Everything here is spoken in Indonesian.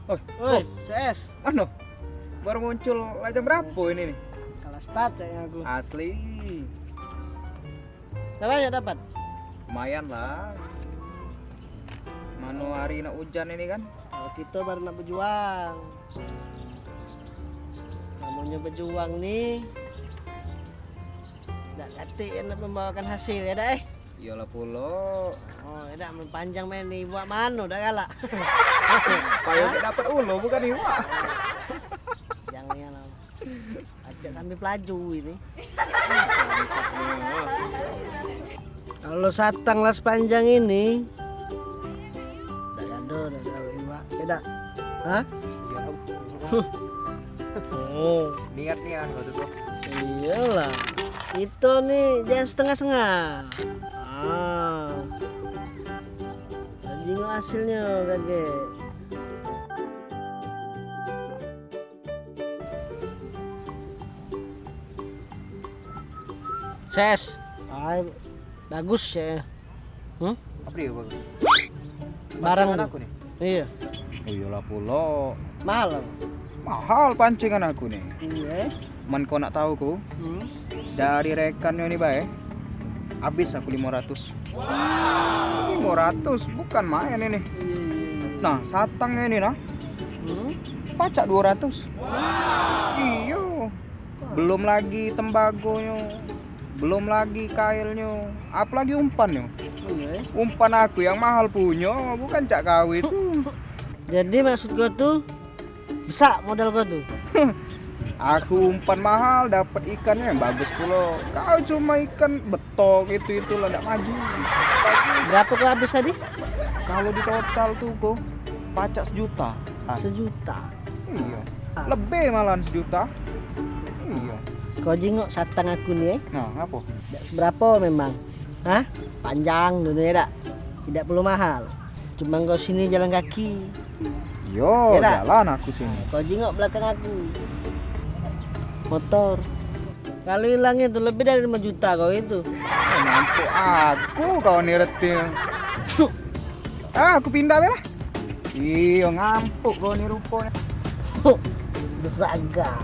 Woi, CS. Ano? Baru muncul lah jam berapa ini nih? Kalah start ya aku. Asli. Berapa ya dapat? Lumayan lah. Mano hari nak hujan ini kan? Kalau kita baru nak berjuang. Namanya berjuang nih. Nak kata yang nak membawakan hasil ya dah Iyalah pulo. Oh, ya dah panjang main nih buat mano dah galak. Payung dapat ulo bukan iwa. Jangan ya lah. Ajak sambil pelaju ini. Kalau satang las panjang ini, dah ada iwa, beda. Hah? Oh, Niat waktu itu. iyalah. Itu nih jangan setengah-setengah. Jengok hasilnya kaget. Ses, bagus ya. Apa dia bagus? Barang Pancingan tuh. aku nih. Iya, Oh iyalah pulo. mahal. Mahal pancingan aku nih. Iya. Man kau nak tahu ku? Dari rekannya nih bae. Habis aku 500. 500 bukan main ini. Nah, satangnya ini nah. Pacak 200. Iyo. Belum lagi tembagonya. Belum lagi kailnya. Apalagi umpannya. Umpan aku yang mahal punya, bukan cak kau itu. Jadi maksud gua tuh besar modal gua tuh. Aku umpan mahal dapat ikannya yang bagus pula. Kau cuma ikan betok itu lah enggak maju. Berapa kau habis tadi? Kalau di total tuh kok pacak 1 juta. 1 juta. Iya. Lebih malahan 1 juta. Iya. Kau jengok satang aku nih, Nah, apa? tidak seberapa memang. Hah? Panjang dunia tak? Tidak perlu mahal. Cuma kau sini jalan kaki. Yo, Iya dah. jalan aku sini. Kau jengok belakang aku. Motor. Kalau hilangnya itu lebih dari 5 juta kau itu. Mampu aku kau niretin. Aku pindah lah. Iya, ngampuk kau nih rupanya. Besaga.